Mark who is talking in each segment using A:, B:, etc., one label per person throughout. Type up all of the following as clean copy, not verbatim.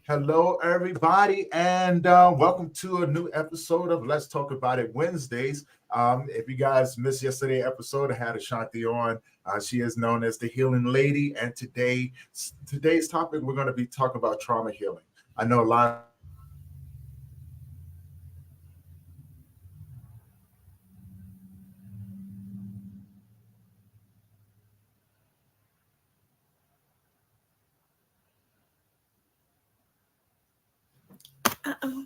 A: Hello, everybody, and welcome to a new episode of Let's Talk About It Wednesdays. If you guys missed yesterday episode, I had Ashanti on. She is known as the Healing Lady, and today's topic we're going to be talking about trauma healing. I know a lot of people out there have experienced trauma healing, and
B: Uh-oh.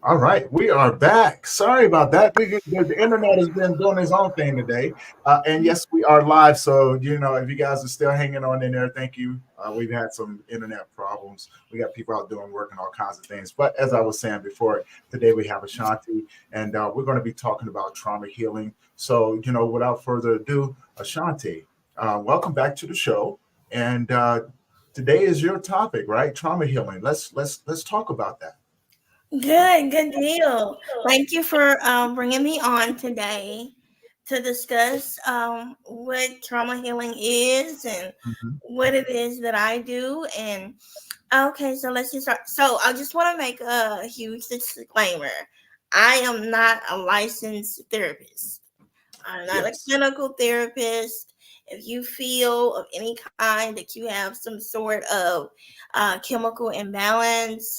A: all right, we are back. Sorry about that. The internet has been doing its own thing today. And yes, we are live. So, if you guys are still hanging on in there, thank you. We've had some internet problems. We got people out doing work and all kinds of things. But as I was saying before, today we have Ashanti, and we're going to be talking about trauma healing. So, without further ado, Ashanti, welcome back to the show. And today is your topic, right? Trauma healing. Let's talk about that.
B: Good deal. Thank you for bringing me on today to discuss what trauma healing is and
A: Mhm.
B: what it is that I do. And okay, so let's just start. So I just want to make a huge disclaimer. I am not a licensed therapist. I'm not a
A: Yes.
B: clinical therapist. If you feel of any kind that you have some sort of chemical imbalance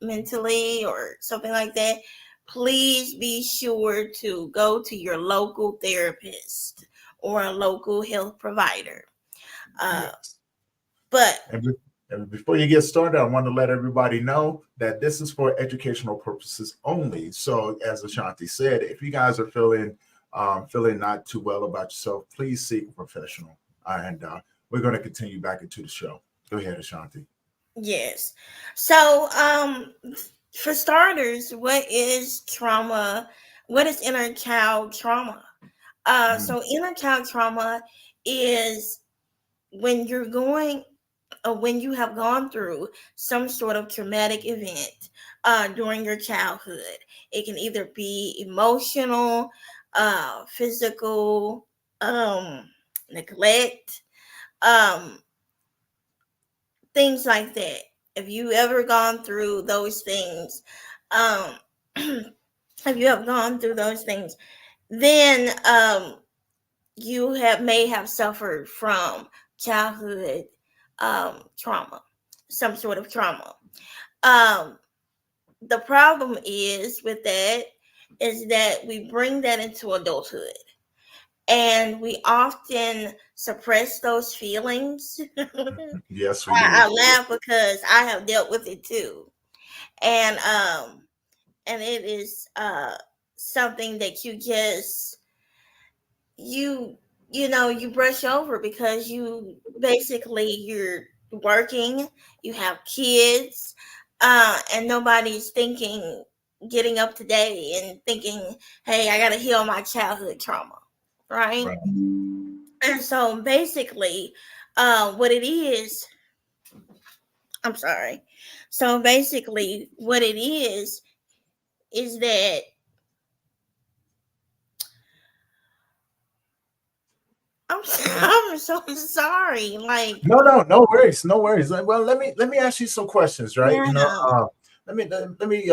B: mentally or something like that, please be sure to go to your local therapist or a local health provider. Uh,
A: Yes.
B: but
A: And, and before you get started, I want to let everybody know that this is for educational purposes only. So, as Ashanti said, if you guys are feeling not too well about yourself, please seek a professional. And we're going to continue back into the show. Go ahead, Ashanti.
B: yes. So, for starters, what is trauma? What is inner child trauma?
A: Mm,
B: So inner child trauma is when you're going, when you have gone through some sort of traumatic event during your childhood. It can either be emotional, physical, neglect, um, things like that. If you ever gone through those things, um, if you have gone through those things, then you have may have suffered from childhood trauma, some sort of trauma. Um, the problem is with that is that we bring that into adulthood and we often suppress those feelings.
A: yes, we
B: I
A: do.
B: laugh because I have dealt with it too, and it is something that you you brush over because you're working, you have kids, and nobody's thinking getting up today and thinking, hey, I gotta heal my childhood trauma, right?
A: Right.
B: And so basically, what it is, I'm sorry. So basically, what it is that I'm so sorry. Like,
A: No, no, no worries, no worries. Well, let me ask you some questions, right?
B: yeah.
A: Let me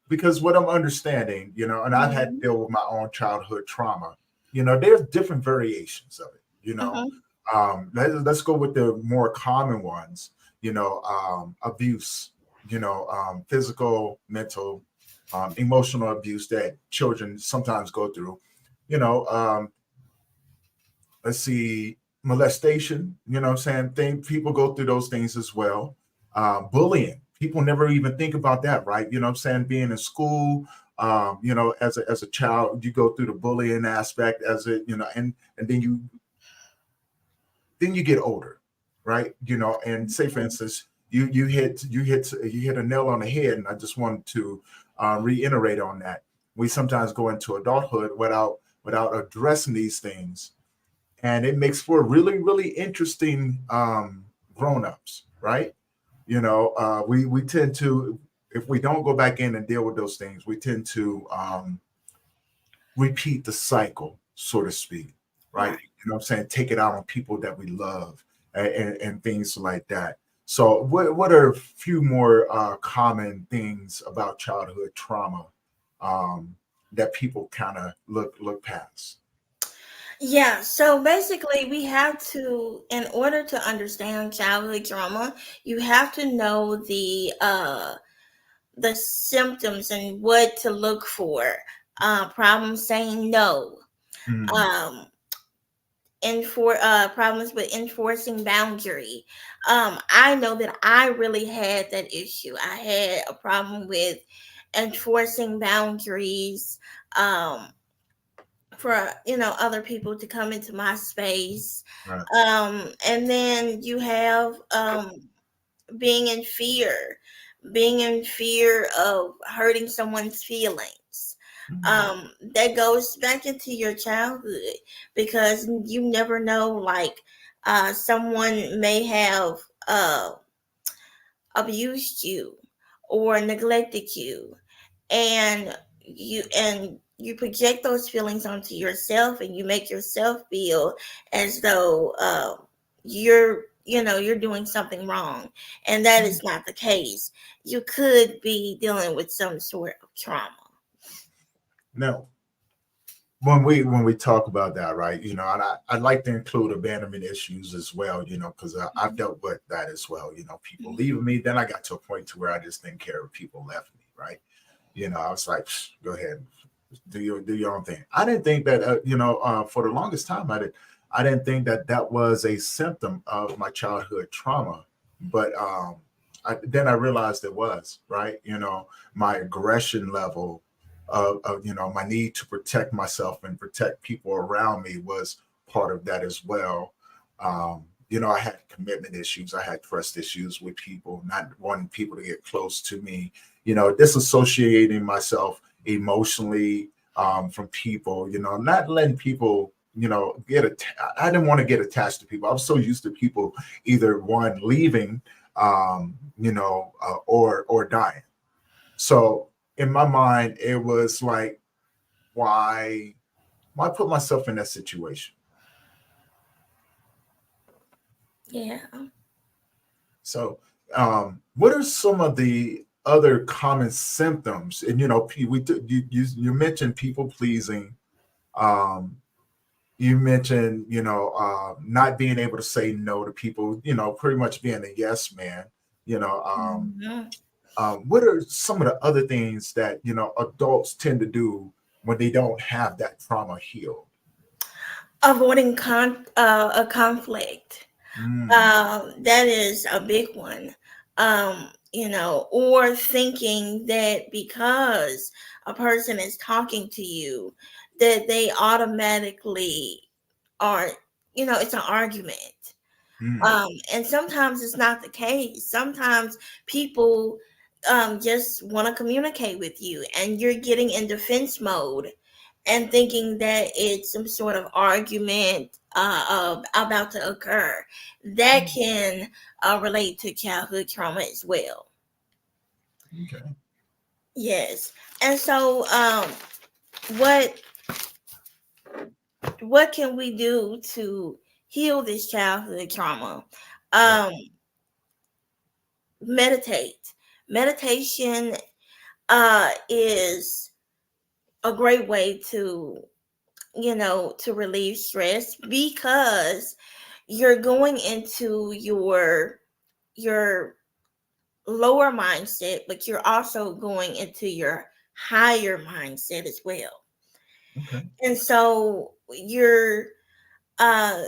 A: because what I'm understanding, and I've had to
B: Mhm.
A: deal with my own childhood trauma. There's different variations of it.
B: Mhm.
A: Let's go with the more common ones. Abuse. Physical, mental, emotional abuse that children sometimes go through. You know, um, let's see, molestation, what I'm saying? People go through those things as well. Bullying, people never even think about that, right? What I'm saying? Being in school, as a child, you go through the bullying aspect as it, and then you get older, right? And say for instance, you hit a nail on the head, and I just wanted to reiterate on that. We sometimes go into adulthood without addressing these things, and it makes for really really interesting grown-ups, right? We tend to, if we don't go back in and deal with those things, we tend to repeat the cycle, so to speak, right?
B: Right.
A: What I'm saying? Take it out on people that we love, and things like that. So what are a few more common things about childhood trauma that people kind of look past?
B: Yeah, so basically, we have to, in order to understand childhood trauma, you have to know the symptoms and what to look for. Problems saying no.
A: Mm,
B: Um, problems with enforcing boundary. I know that I really had that issue. I had a problem with enforcing boundaries. Um, for other people to come into my space,
A: right.
B: and then you have being in fear being in fear of hurting someone's feelings.
A: Mm,
B: That goes back into your childhood, because you never know, like, someone may have abused you or neglected you, and you project those feelings onto yourself, and you make yourself feel as though you're doing something wrong, and that
A: mm.
B: is not the case. You could be dealing with some sort of trauma.
A: Now, when we talk about that, right? And I'd like to include abandonment issues as well, because I've dealt with that as well. People leaving me. Then I got to a point to where I just didn't care if people left me, right? I was like, go ahead, do your own thing. I didn't think that, for the longest time, I didn't think that that was a symptom of my childhood trauma, but then I realized it was, right. My aggression level of my need to protect myself and protect people around me was part of that as well. I had commitment issues. I had trust issues with people, not wanting people to get close to me, disassociating myself emotionally from people, not letting people, I didn't want to get attached to people. I was so used to people either one leaving, or dying. So in my mind, it was like, why put myself in that situation?
B: Yeah.
A: So, what are some of the other common symptoms? And you mentioned people pleasing. Um, you mentioned not being able to say no to people. Pretty much being a yes man. You know, um,
B: Mhm.
A: what are some of the other things that adults tend to do when they don't have that trauma healed?
B: Avoiding a conflict.
A: Mm,
B: That is a big one. Or thinking that because a person is talking to you, that they automatically are, it's an argument.
A: mm,
B: And sometimes it's not the case. Sometimes people just want to communicate with you, and you're getting in defense mode and thinking that it's some sort of argument about to occur. That
A: mm.
B: can relate to childhood trauma as well.
A: Okay.
B: Yes. And so, what what can we do to heal this childhood trauma.
A: Right.
B: Um, Meditate. Meditation is a great way to, to relieve stress, because you're going into your lower mindset, but you're also going into your higher mindset as well.
A: Okay.
B: And so uh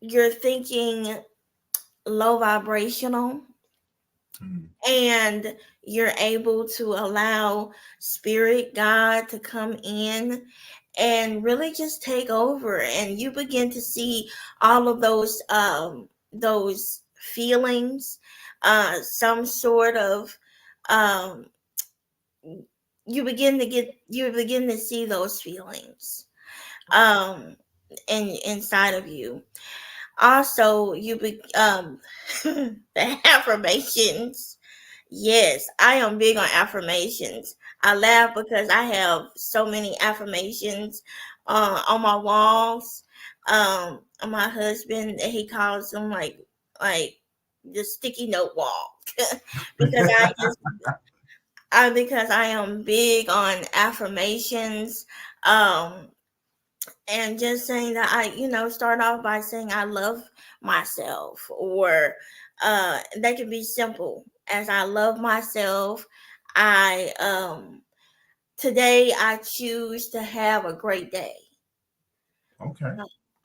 B: you're thinking low vibrational,
A: Mm.
B: and you're able to allow spirit God to come in and really just take over, and you begin to see all of those feelings, some sort of um you begin to see those feelings inside of you. Also, the affirmations. Yes, I am big on affirmations. I laugh because I have so many affirmations on my walls. My husband, he calls them like the sticky note wall, because because I am big on affirmations. Um, and just saying that start off by saying I love myself, or that can be simple as I love myself. I Today I choose to have a great day.
A: Okay.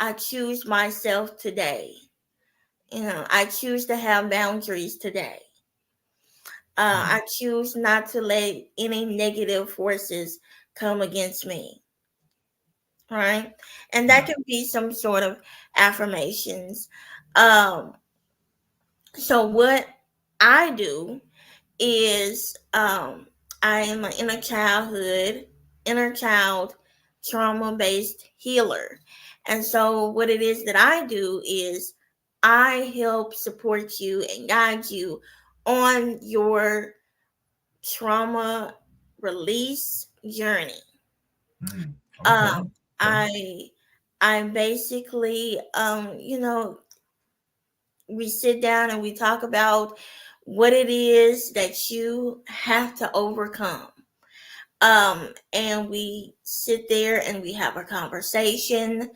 B: I choose myself today. I choose to have boundaries today.
A: Mm.
B: I choose not to let any negative forces come against me. Right? And that
A: Right.
B: can be some sort of affirmations. Um, so what I do is I am an inner child trauma based healer. And so what it is that I do is I help support you and guide you on your trauma release journey.
A: Mm. Okay.
B: Um,
A: Okay.
B: I I basically we sit down and we talk about what it is that you have to overcome. And we sit there and we have a conversation.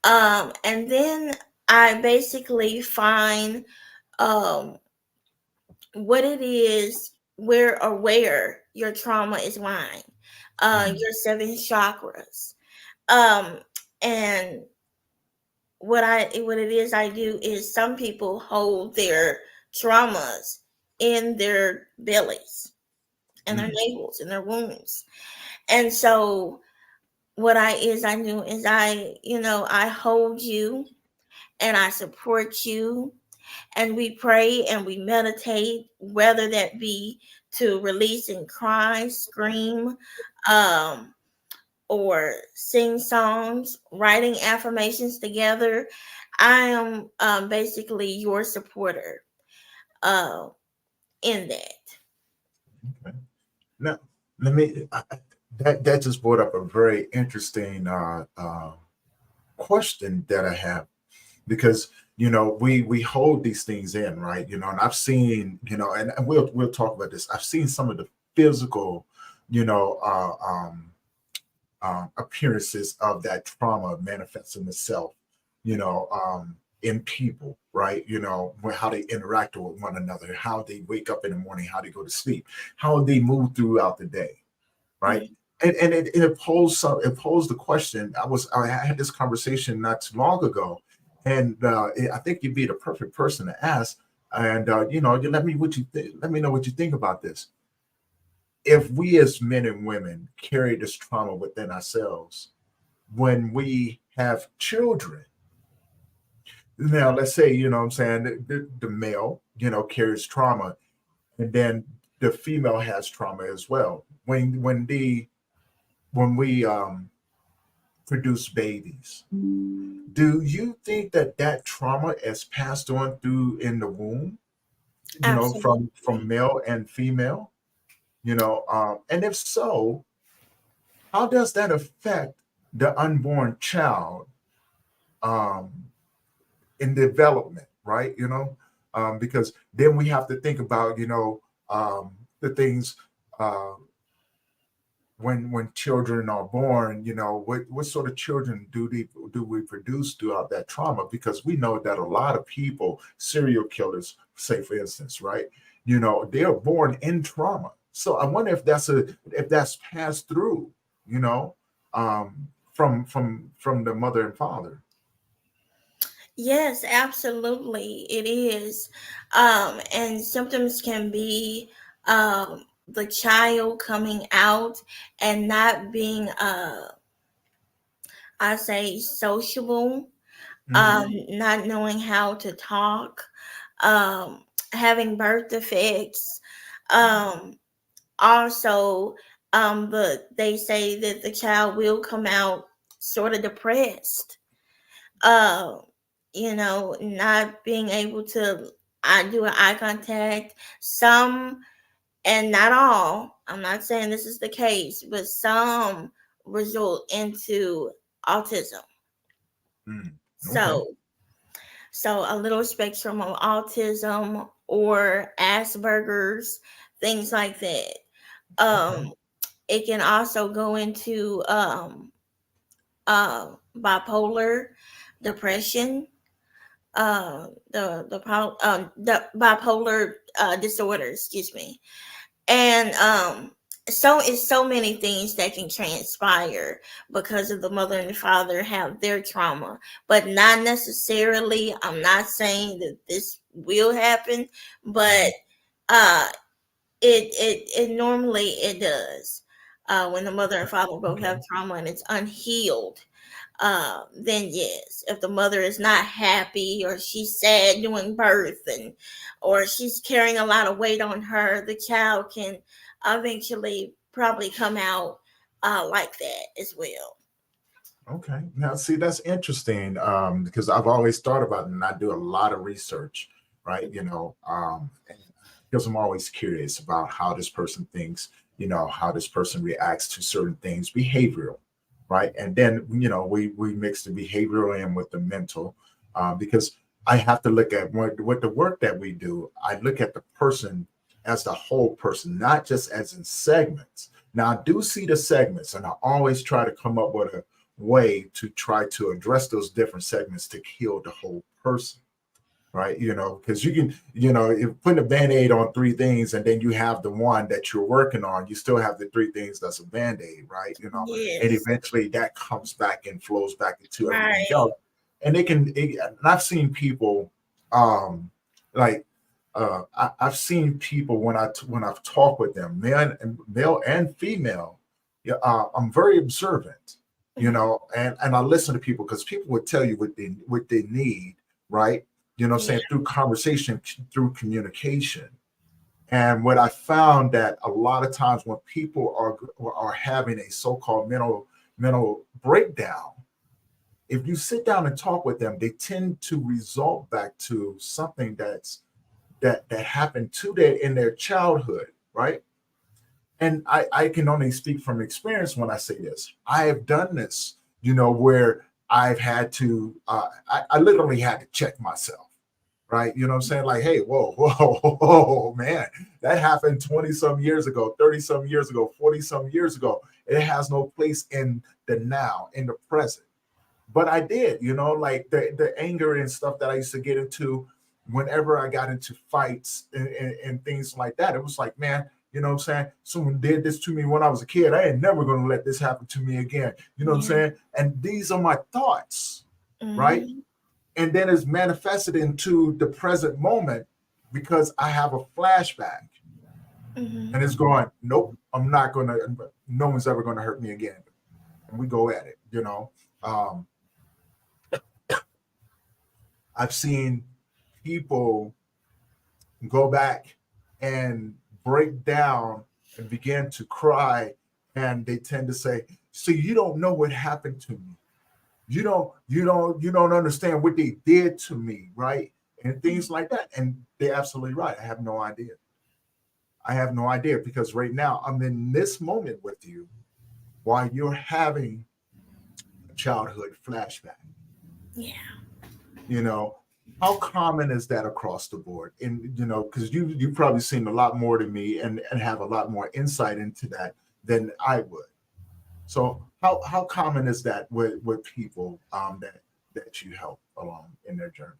B: And then I basically find um what it is where your trauma is lying.
A: Mm.
B: Your seven chakras. Um, and what it is I do is some people hold their traumas in their bellies and their
A: Mm.
B: navels and their wounds. And so what I do is I hold you and I support you, and we pray and we meditate, whether that be to release and cry, scream, um, or sing songs, writing affirmations together. I am basically your supporter uh, in that.
A: Okay. Now, let me. That just brought up a very interesting question that I have, because we hold these things in, right? And I've seen, and we'll talk about this. I've seen some of the physical, you know, uh, um, appearances of that trauma manifesting itself, in people, right? How they interact with one another, how they wake up in the morning, how they go to sleep, how they move throughout the day, right?
B: Mhm.
A: And it posed the question. I had this conversation not too long ago, and I think you'd be the perfect person to ask. And you let me know what you think about this. If we as men and women carry this trauma within ourselves, when we have children, now let's say, what I'm saying, the male, carries trauma, and then the female has trauma as well. When we produce babies, do you think that trauma is passed on through in the womb, from
B: Absolutely.
A: male and female? And if so, how does that affect the unborn child um, in development, right? Because then we have to think about, the things, uh, when children are born, what sort of children do we produce throughout that trauma? Because we know that a lot of people, serial killers, say for instance, right? They are born in trauma. So I wonder if that's passed through, you know, from the mother and father.
B: Yes, absolutely, it is. And symptoms can be the child coming out and not being, I say, sociable,
A: Mm-hmm.
B: not knowing how to talk, um, having birth defects. Um, Also, but they say that the child will come out sort of depressed. Uh, not being able to I do an eye contact. Some, and not all. I'm not saying this is the case, but some result into autism.
A: Mm. Okay.
B: So, a little spectrum of autism or Asperger's, things like that.
A: Okay.
B: Um, it can also go into bipolar depression, the bipolar disorder, excuse me, and so it's so many things that can transpire because of the mother and the father have their trauma, but not necessarily. I'm not saying that this will happen, but
A: Mhm.
B: uh, it normally it does. When the mother and father both have
A: Okay.
B: trauma and it's unhealed, then yes, if the mother is not happy or she's sad during birth, and or she's carrying a lot of weight on her, the child can eventually probably come out like that as well.
A: Okay. Now, see, that's interesting, because I've always thought about it, and I do a lot of research, right? Because I'm always curious about how this person thinks, how this person reacts to certain things, behavioral, right? And then, we mix the behavioral in with the mental, because I have to look at what the work that we do. I look at the person as the whole person, not just as in segments. Now, I do see the segments, and I always try to come up with a way to try to address those different segments to heal the whole person, right? Because you can, if putting a band-aid on three things and then you have the one that you're working on, you still have the three things that's a band-aid, right? And
B: Yes,
A: eventually that comes back and flows back into everything
B: right.
A: else. And and I've seen people, like, I've seen people when I've talked with them, male and female. Yeah, I'm very observant,
B: Hmm.
A: and I listen to people because people would tell you what they need, right?
B: Yeah.
A: Saying through conversation, through communication. And what I found that a lot of times when people are having a so-called mental breakdown, if you sit down and talk with them, they tend to result back to something that happened to them in their childhood, right? And I can only speak from experience when I say this. I have done this, where I've had to, I literally had to check myself, right? You know what I'm saying? Like, hey, whoa, whoa, whoa, man, that happened 20 some years ago, 30 some years ago, 40 some years ago. It has no place in the now, in the present. But I did, like the anger and stuff that I used to get into whenever I got into fights and things like that. It was like, man, you know what I'm saying? Someone did this to me when I was a kid. I ain't never going to let this happen to me again. You know what I'm
B: Yeah.
A: saying? And these are my thoughts, right?
B: Hmm.
A: And then it's manifested into the present moment because I have a flashback and
B: Hmm.
A: it's going, nope, I'm not going to, no one's ever going to hurt me again. And we go at it. Um, I've seen people go back and break down and begin to cry, and they tend to say, "So you don't know what happened to me. You don't understand what they did to me, right?" And things like that. And they're absolutely right. I have no idea. I have no idea because right now I'm in this moment with you while you're having a childhood flashback.
B: Yeah.
A: You know, how common is that across the board? And because you've probably seen a lot more than me and have a lot more insight into that than I would. So how common is that with people that you help along in their journey?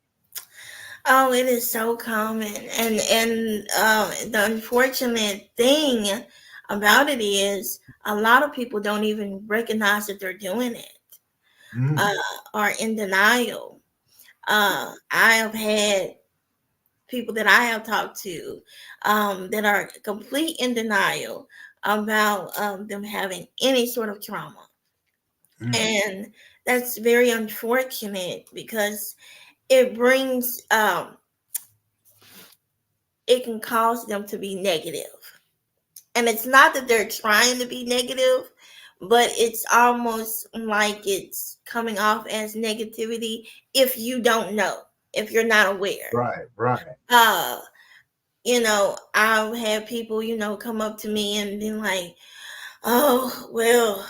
B: Oh, it is so common, and the unfortunate thing about it is a lot of people don't even recognize that they're doing it, uh,
A: Mm,
B: are in denial. I have had people that I have talked to that are complete in denial about them having any sort of trauma,
A: mm,
B: and that's very unfortunate because it brings it can cause them to be negative. And it's not that they're trying to be negative, but it's almost like it's coming off as negativity if you don't know, if you're not aware.
A: right, right,
B: Uh, I've had people, come up to me and be like, oh, well,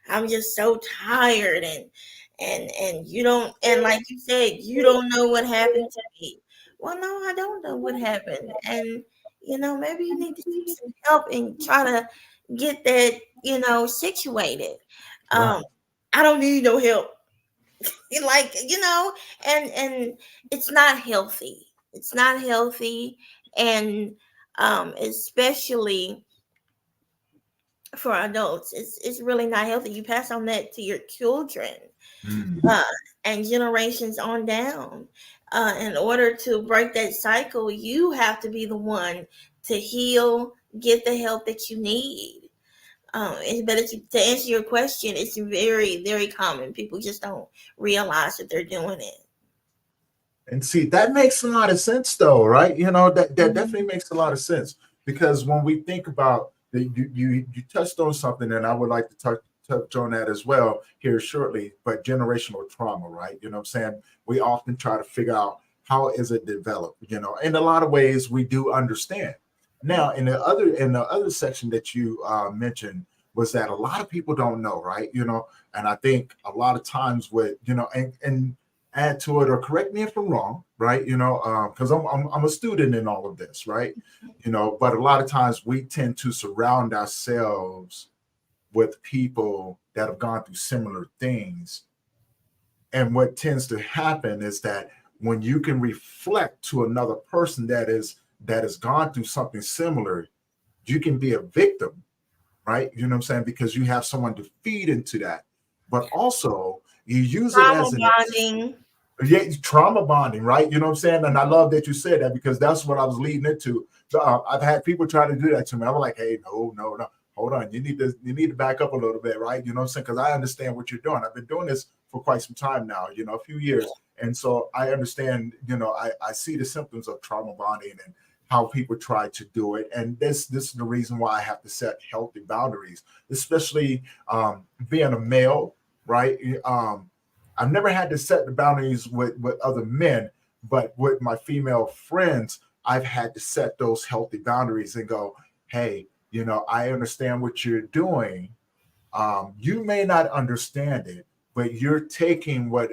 B: I'm just so tired, and you don't, and like you said, you don't know what happened to me. Well, no, I don't know what happened. And maybe you need to seek some help and try to get that, situated.
A: right.
B: um I don't need no help. Like, and it's not healthy. It's not healthy. And especially for adults, it's really not healthy. You pass on that to your children,
A: Mm.
B: uh, and generations on down. In order to break that cycle, you have to be the one to heal, get the help that you need. But to answer your question, it's very, very common. People just don't realize that they're doing it.
A: And see, that makes a lot of sense, though, right? That definitely
B: Mhm.
A: makes a lot of sense because when we think about you touched on something, and I would like to touch on that as well here shortly. But generational trauma, right? You know what I'm saying? We often try to figure out how is it developed. In a lot of ways, we do understand. Now, in the other section that you mentioned was that a lot of people don't know, right? And I think a lot of times with and add to it or correct me if I'm wrong, right? Because I'm a student in all of this, right? But a lot of times we tend to surround ourselves with people that have gone through similar things. And what tends to happen is that when you can reflect to another person that has gone through something similar, you can be a victim, right? You know what I'm saying? Because you have someone to feed into that. But also you use it
B: Trauma
A: as an
B: bonding.
A: yeah, trauma bonding, right? You know what I'm saying? And I love that you said that because that's what I was leading into. So, I've had people try to do that to me. I'm like, hey, no, no, no, hold on. You need to back up a little bit, right? You know what I'm saying? Because I understand what you're doing. I've been doing this for quite some time now, a few years. And so I understand, I see the symptoms of trauma bonding and how people try to do it. And this is the reason why I have to set healthy boundaries, especially being a male, right? I've never had to set the boundaries with other men, but with my female friends, I've had to set those healthy boundaries and go, hey, I understand what you're doing. You may not understand it, but you're taking what,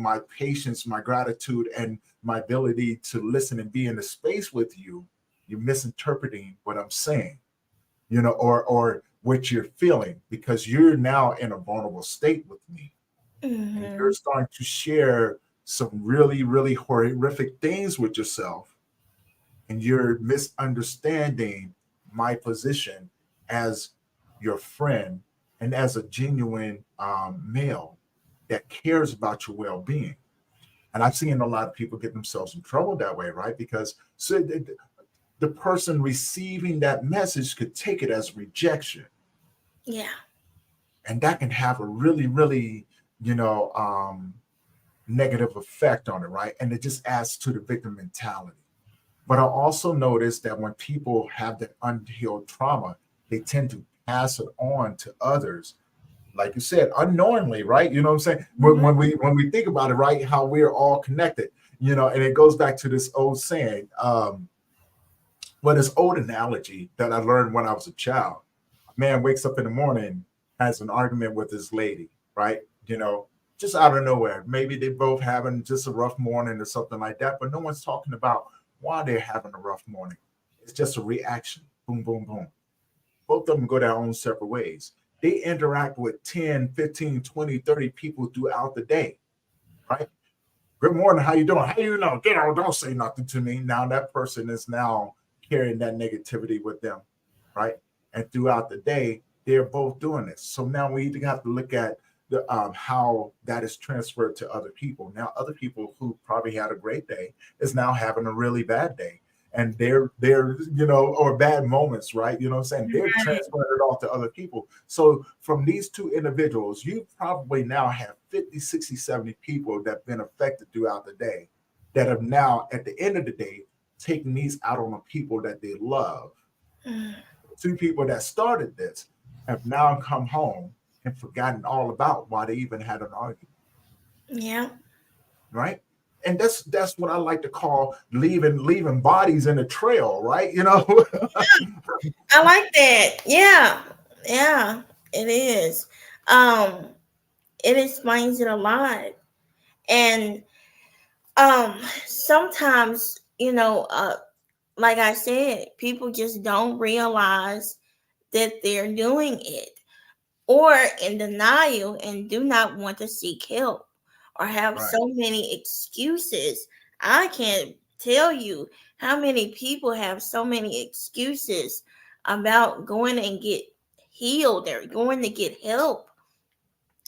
A: my patience, my gratitude, and my ability to listen and be in the space with you, you're misinterpreting what I'm saying, or what you're feeling because you're now in a vulnerable state with me and you're
B: Hmm.
A: starting to share some really, really horrific things with yourself, and you're misunderstanding my position as your friend and as a genuine male that cares about your well-being. And I've seen a lot of people get themselves in trouble that way, right? Because the person receiving that message could take it as rejection,
B: Yeah.
A: and that can have a really, really, you know, negative effect on it, right? And it just adds to the victim mentality. But I also noticed that when people have that unhealed trauma, they tend to pass it on to others, like you said, unknowingly, right? You know what I'm saying? When,
B: Hmm.
A: when we when we think about it, right, how we're all connected, and it goes back to this old saying, this old analogy that I learned when I was a child. A man wakes up in the morning, has an argument with his lady, right? just out of nowhere. Maybe they both having just a rough morning or something like that, but no one's talking about why they're having a rough morning. It's just a reaction. Boom, boom, boom. Both of them go their own separate ways. They interact with 10, 15, 20, 30 people throughout the day, right? Good morning, how you doing? How you know? Get out, don't say nothing to me. Now that person is now carrying that negativity with them, right? And throughout the day, they're both doing this. So now we have to look at the how that is transferred to other people. Now, other people who probably had a great day is now having a really bad day. And they're or bad moments, right? You know what I'm saying? They're transferring it off to other people. So from these two individuals, you probably now have 50, 60, 70 people that have been affected throughout the day that have now, at the end of the day, taken these out on the people that they love. Two people that started this have now come home and forgotten all about why they even had an argument,
B: Yeah.
A: right? And that's what I like to call leaving bodies in a trail, right?
B: I like that. Yeah. Yeah. It is. Um, it explains it a lot. And sometimes, like I said, people just don't realize that they're doing it, or in denial and do not want to seek help, or have
A: Right.
B: so many excuses. I can't tell you how many people have so many excuses about going and get healed or going to get help,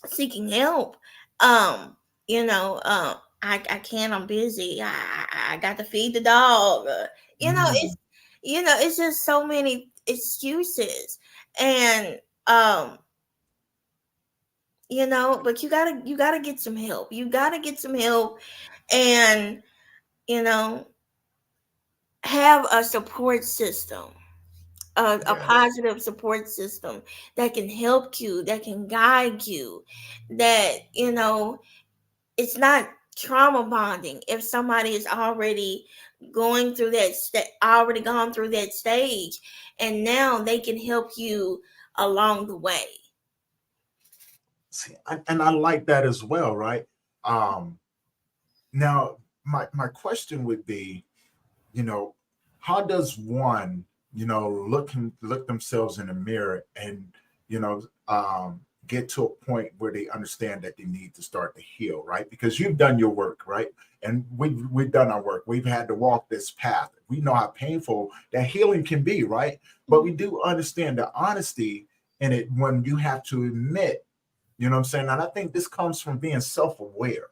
B: seeking help. Um, I can't. I'm busy. I got to feed the dog.
A: Mm,
B: It's just so many excuses, and um, but you gotta get some help. You gotta get some help, and you know, have a support system. A
A: yeah.
B: positive support system that can help you, that can guide you, that it's not trauma bonding if somebody is already going through already gone through that stage, and now they can help you along the way.
A: See, and I like that as well, right? Um, Now, my question would be, you know, how does one, look themselves in the mirror and, get to a point where they understand that they need to start to heal, right? Because you've done your work, right? And we've done our work. We've had to walk this path. We know how painful that healing can be, right? But we do understand the honesty in it when you have to admit, you know what I'm saying? And I think this comes from being self-aware,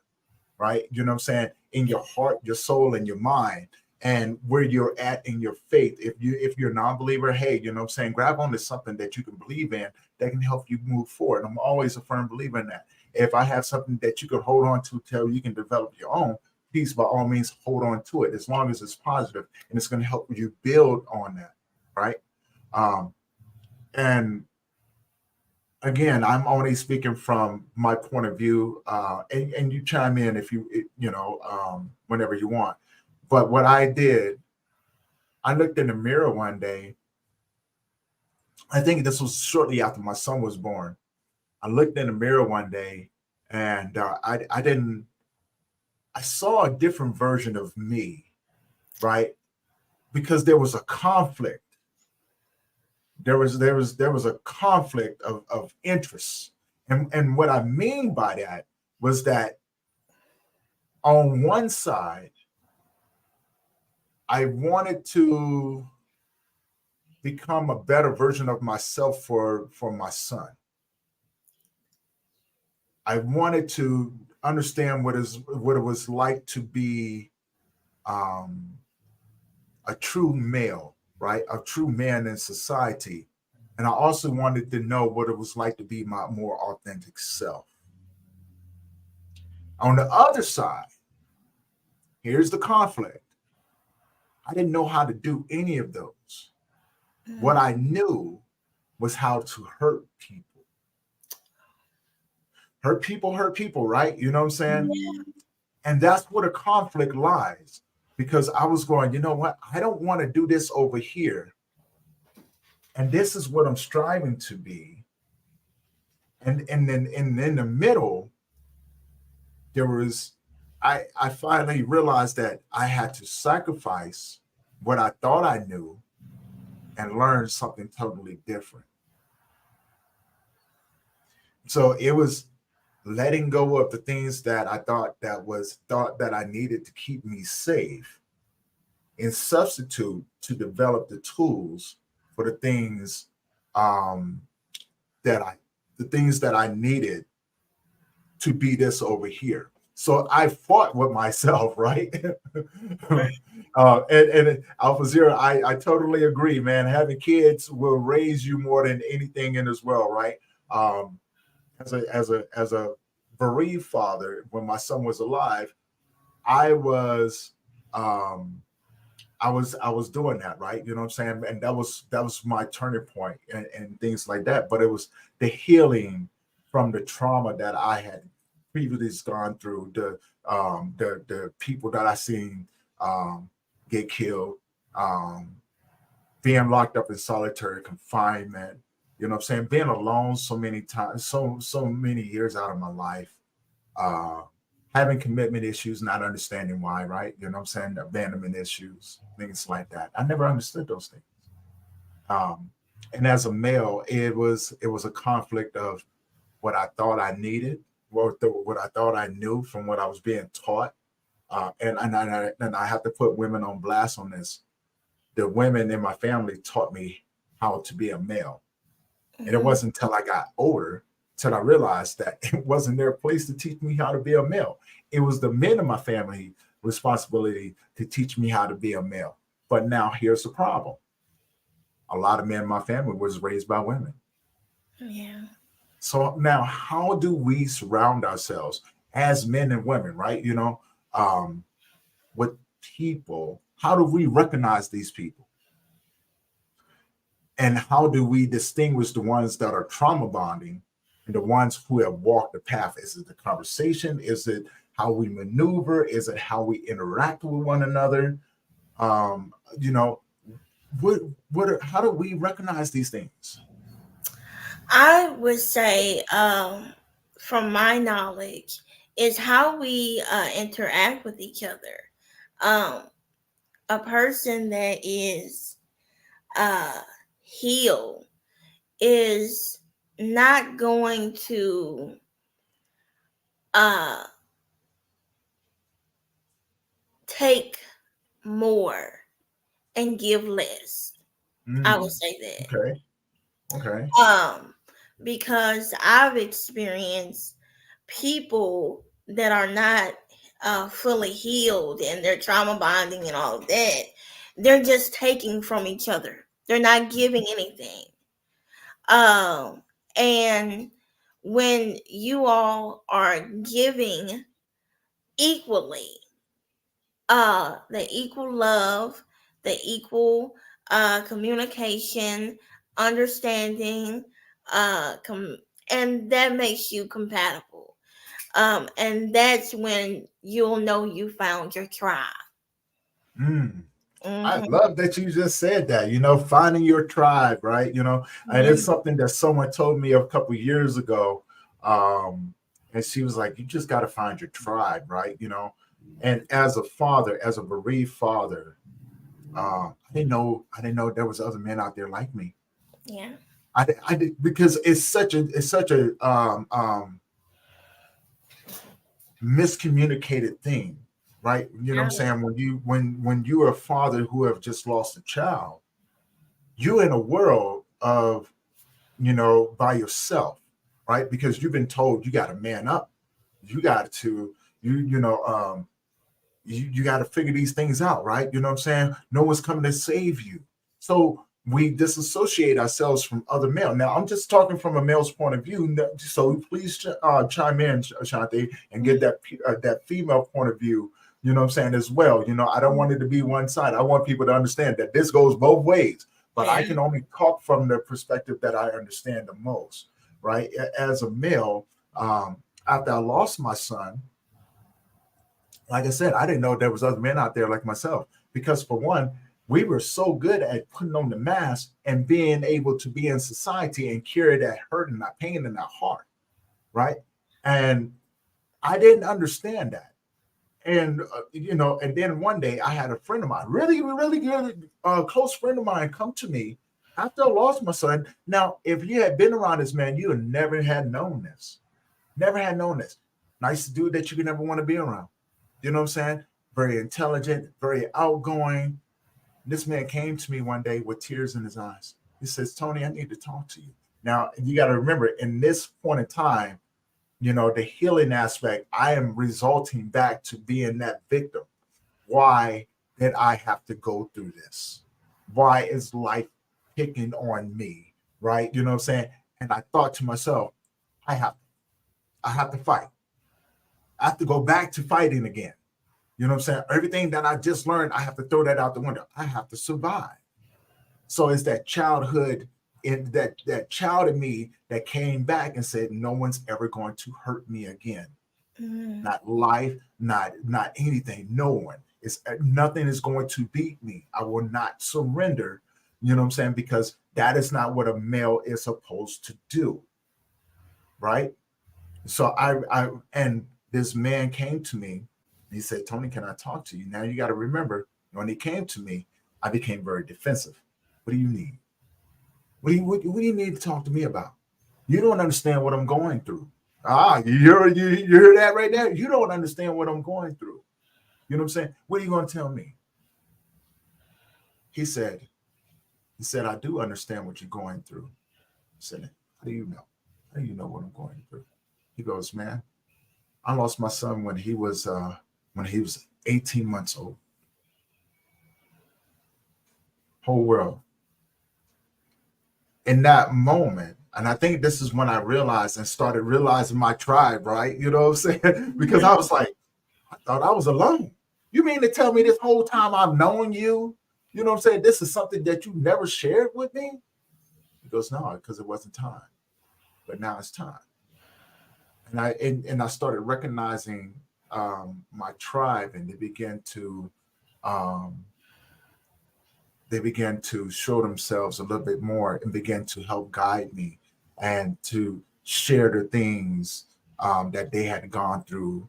A: right? You know what I'm saying? In your heart, your soul, and your mind, and where you're at in your faith. If you're a non-believer, hey, you know what I'm saying, grab onto something that you can believe in that can help you move forward. I'm always a firm believer in that. If I have something that you can hold on to till you can develop your own, please by all means hold on to it as long as it's positive and it's going to help you build on that, right? Um, and again, I'm only speaking from my point of view, and you chime in if whenever you want. But what I did, I looked in the mirror one day. I think this was shortly after my son was born. I looked in the mirror one day, and I didn't. I saw a different version of me, right? Because there was a conflict. There was a conflict of interests, and what I mean by that was that on one side, I wanted to become a better version of myself for my son. I wanted to understand what it was like to be um, a true male, right? A true man in society. And I also wanted to know what it was like to be my more authentic self. On the other side, here's the conflict. I didn't know how to do any of those. What
B: Mm.
A: I knew was how to hurt people. Hurt people, right? You know what I'm saying?
B: Yeah.
A: And that's where the conflict lies. Because I was going, you know what? I don't want to do this over here. And this is what I'm striving to be. And then in the middle, there was I finally realized that I had to sacrifice what I thought I knew and learn something totally different. So it was letting go of the things that I thought that I needed to keep me safe and substitute to develop the tools for um, that I the things that I needed to be this over here. So I fought with myself, right? And Alpha Zero, I totally agree, man. Having kids will raise you more than anything in this world, right? Um, as a bereaved father, when my son was alive, I was um, I was doing that, right? You know what I'm saying? And that was my turning point and things like that. But it was the healing from the trauma that I had previously gone through, the people that I seen um, get killed, um, being locked up in solitary confinement. You know what I'm saying? Being alone so many times, so many years out of my life, uh, having commitment issues, not understanding why, right? You know what I'm saying? Abandonment issues, things like that. I never understood those things. Um, and as a male, it was a conflict of what I thought I needed, what I thought I knew from what I was being taught. And I have to put women on blast on this. The women in my family taught me how to be a male. And it
B: Mm-hmm.
A: wasn't until I got older till I realized that it wasn't their place to teach me how to be a male. It was the men in my family responsibility to teach me how to be a male. But now here's the problem. A lot of men in my family was raised by women.
B: Yeah.
A: So now how do we surround ourselves as men and women, right? Um, with people, how do we recognize these people? And how do we distinguish the ones that are trauma bonding and the ones who have walked the path? Is it the conversation? Is it how we maneuver? Is it how we interact with one another? Um, you know, how do we recognize these things?
B: I would say, from my knowledge, is how we interact with each other. Um, a person that is uh, healed is not going to uh, take more and give less. I would
A: Mm,
B: say
A: okay, okay.
B: that. Because I've experienced people that are not fully healed and they're trauma bonding and all of that. They're just taking from each other. They're not giving anything. Um, and when you all are giving equally, the equal love, the equal communication, understanding, and that makes you compatible. And that's when you'll know you found your tribe.
A: Mm. I
B: Mm-hmm.
A: love that you just said that, finding your tribe, right? And it's
B: Mm-hmm.
A: something that someone told me a couple years ago. And she was like, you just got to find your tribe, right? And as a father, as a bereaved father, I didn't know there was other men out there like me.
B: Yeah.
A: I did, because it's such a miscommunicated thing, right? You know what I'm
B: Yeah.
A: saying? When you are a father who have just lost a child, you're in a world of by yourself, right? Because you've been told you got to man up, you got to you got to figure these things out, right? You know what I'm saying? No one's coming to save you, so we disassociate ourselves from other male. Now I'm just talking from a male's point of view, so please chime in, Ashanti, and get that female point of view. You know what I'm saying as well. I don't want it to be one side. I want people to understand that this goes both ways, but I
B: Yeah.
A: can only talk from the perspective that I understand the most, right? As a male, after I lost my son, like I said, I didn't know there was other men out there like myself. Because for one, we were so good at putting on the mask and being able to be in society and carry that hurt and that pain in our heart, right? And I didn't understand that. And and then one day I had a friend of mine, really, really good, close friend of mine, come to me after I lost my son. Now, if you had been around this man, you would never had known this. Never had known this. Nice dude that you could never want to be around. You know what I'm saying? Very intelligent, very outgoing. This man came to me one day with tears in his eyes. He says, Tony, I need to talk to you. Now, you got to remember, in this point in time, the healing aspect, I am resulting back to being that victim. Why did I have to go through this? Why is life picking on me? Right? You know what I'm saying? And I thought to myself, I have I have to fight. I have to go back to fighting again. You know what I'm saying? Everything that I just learned, I have to throw that out the window. I have to survive. So it's that childhood, in that child in me that came back and said, no one's ever going to hurt me again.
B: Mm.
A: Not life, not anything. No one. It's nothing is going to beat me. I will not surrender. You know what I'm saying? Because that is not what a male is supposed to do, right? So and this man came to me. He said, Tony, can I talk to you? Now you got to remember, when he came to me, I became very defensive. What do you need? What do you need to talk to me about? You don't understand what I'm going through. You hear that right there? You don't understand what I'm going through. You know what I'm saying? What are you going to tell me? He said, I do understand what you're going through. I said, how do you know? How do you know what I'm going through? He goes, man, I lost my son when he was 18 months old. Whole world. In that moment, and I think this is when I realized and started realizing my tribe, right? You know what I'm saying? Because I was like, I thought I was alone. You mean to tell me this whole time I've known you? You know what I'm saying? This is something that you never shared with me? He goes, no, because it wasn't time. But now it's time. And I started recognizing my tribe, and um, they began to show themselves a little bit more and began to help guide me and to share the things that they had gone through,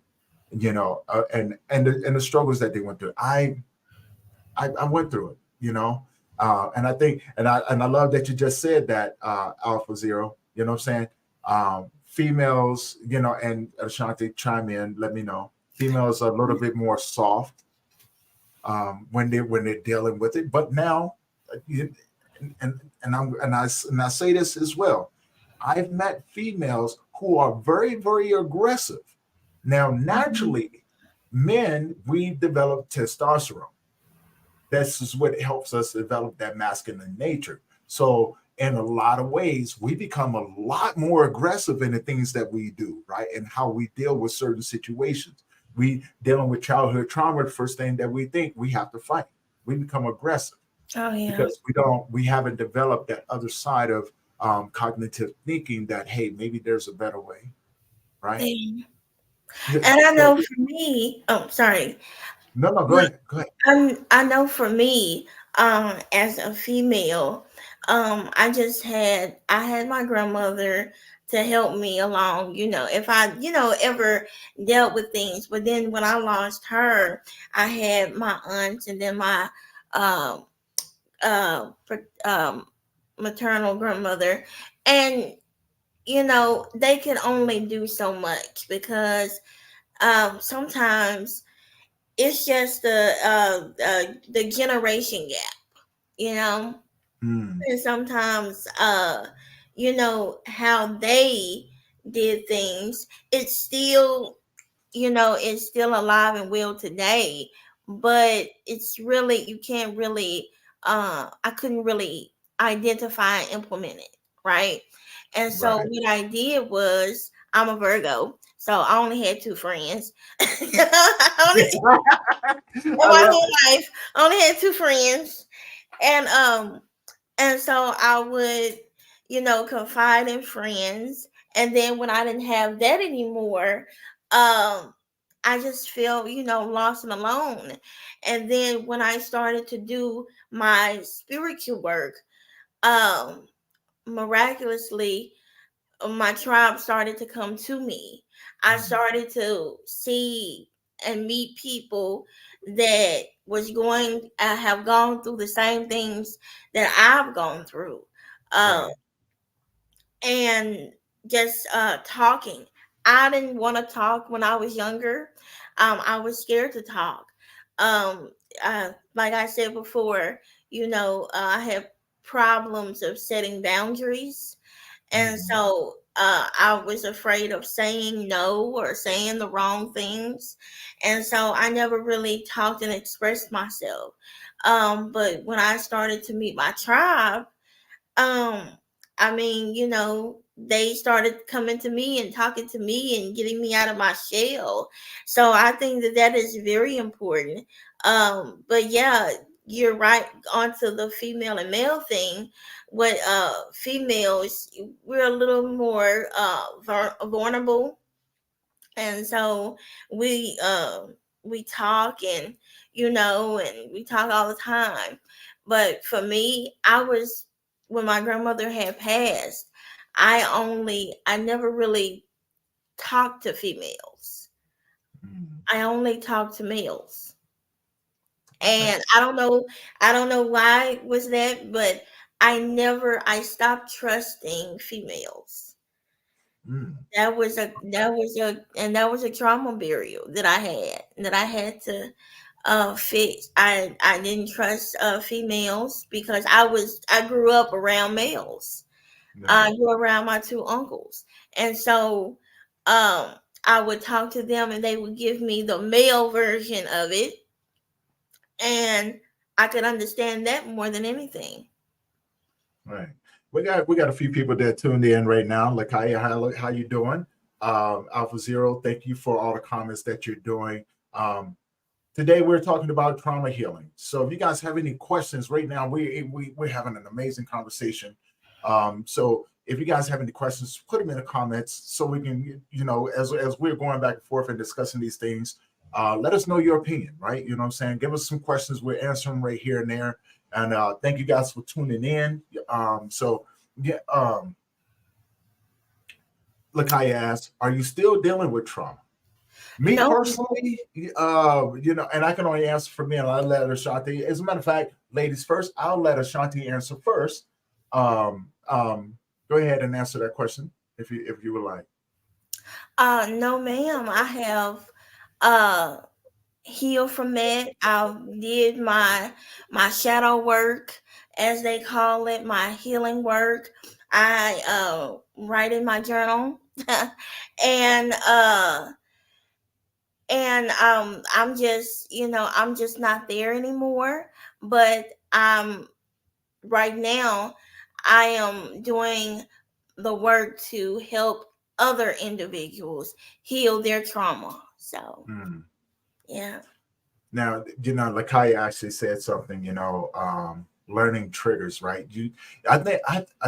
A: and the struggles that they went through. I went through it, and I think, and I love that you just said that, Alpha Zero. You know what I'm saying? Females, and Ashanti, chime in, let me know. Females are a little bit more soft when they're dealing with it. But now, and I say this as well. I've met females who are very, very aggressive. Now,
B: Mhm.
A: naturally, men, we develop testosterone. This is what helps us develop that masculine nature. So, in a lot of ways, we become a lot more aggressive in the things that we do, right? And how we deal with certain situations. We dealing with childhood trauma, the first thing that we think we have to fight. We become aggressive
B: Oh yeah.
A: because we haven't developed that other side of cognitive thinking that, hey, maybe there's a better way, right?
B: And
A: Yeah.
B: I
A: So
B: know for me, oh sorry,
A: no, go
B: but
A: ahead, go ahead.
B: I know for me, as a female, I had my grandmother to help me along, if I, ever dealt with things. But then when I lost her, I had my aunts and then my um um maternal grandmother, and they can only do so much because sometimes it's just the generation gap, you know.
A: Mm,
B: And sometimes how they did things, it's still, it's still alive and well today, but it's really, you can't really, I couldn't really identify and implement it, right? And so
A: right.
B: what I did was, I'm a Virgo, so I only had two friends. I only, in
A: I
B: my
A: love
B: whole
A: it.
B: life, I only had two friends, and so I would, confide in friends. And then when I didn't have that anymore, I just felt, lost and alone. And then when I started to do my spiritual work, um, miraculously, my tribe started to come to me. I
A: mm,
B: started to see and meet people that was going have gone through the same things that I've gone through. Um,
A: right.
B: and just talking. I didn't want to talk when I was younger. I was scared to talk. Um, like I said before, I have problems of setting boundaries, and
A: Mhm,
B: so I was afraid of saying no or saying the wrong things, and so I never really talked and expressed myself. But when I started to meet my tribe, um, I mean, they started coming to me and talking to me and getting me out of my shell. So I think that that is very important. But yeah, you're right onto the female and male thing. What females, we're a little more vulnerable, and so we talk, and we talk all the time. But for me, I was when my grandmother had passed, I never really talked to females.
A: mm.
B: I only talked to males.
A: Okay.
B: And I don't know why was that, but I stopped trusting females.
A: Mm,
B: That was a trauma burial that I had to fix. I didn't trust females because I grew up around males.
A: right.
B: I grew around my two uncles, and so um I would talk to them, and they would give me the male version of it, and I could understand that more than anything.
A: Right. We got a few people that tuned in right now. Lakaya, how you doing? Alpha Zero, thank you for all the comments that you're doing. Um, Today we're talking about trauma healing. So if you guys have any questions right now, we're having an amazing conversation. So if you guys have any questions, put them in the comments so we can, as we're going back and forth and discussing these things, let us know your opinion, right? You know what I'm saying? Give us some questions. We're answering right here and there. And thank you guys for tuning in. So yeah, Lakaya asks, are you still dealing with trauma? Me
B: No,
A: personally, and I can only answer for me, and I'll let Ashanti. As a matter of fact, ladies first, I'll let Ashanti answer first. Um, um, Go ahead and answer that question if you would like.
B: no, ma'am. I have uh healed from that. I did my shadow work, as they call it, my healing work. I write in my journal, and I'm just not there anymore. But right now I am doing the work to help other individuals heal their trauma. So
A: Hmm.
B: yeah.
A: Now, Lakaya actually said something. Learning triggers, right? I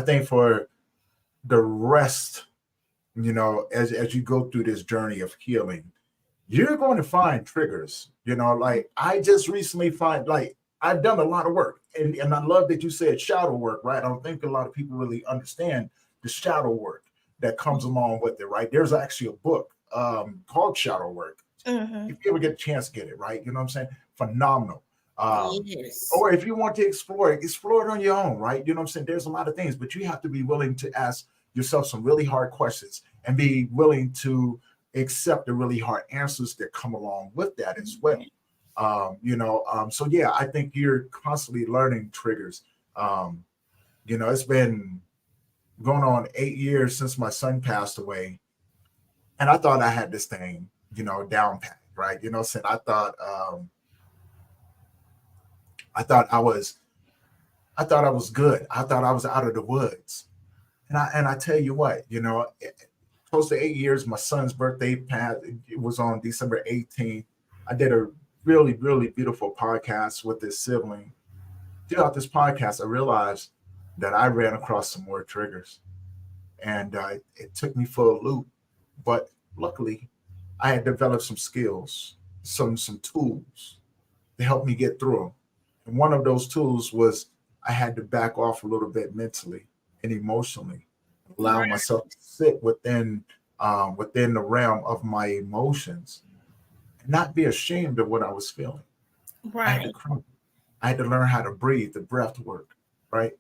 A: think for the rest, as you go through this journey of healing, you're going to find triggers. Like I just recently find like I've done a lot of work, and I love that you said shadow work, right? I don't think a lot of people really understand the shadow work that comes along with it, right? There's actually a book called Shadow Work.
B: Mm-hmm.
A: If you ever get a chance, get it, right? You know what I'm saying? Phenomenal.
B: Yes.
A: Or if you want to explore it on your own, right? You know what I'm saying? There's a lot of things, but you have to be willing to ask yourself some really hard questions and be willing to accept the really hard answers that come along with that as well. So yeah, I think you're constantly learning triggers. Um, it's been going on 8 years since my son passed away, and I thought I had this thing, down pat, right? Said I thought I was good. I thought I was out of the woods. And I tell you what, close to 8 years, my son's birthday passed. It was on December 18th. I did a really, really beautiful podcast with his sibling. Throughout this podcast, I realized that I ran across some more triggers, and it took me for a loop. But luckily, I had developed some skills, some tools to help me get through them. And one of those tools was I had to back off a little bit mentally and emotionally, allow
B: Right.
A: myself to sit within within the realm of my emotions and not be ashamed of what I was feeling. I had to
B: Right.
A: cry. I had to learn how to breathe, the breath work, right?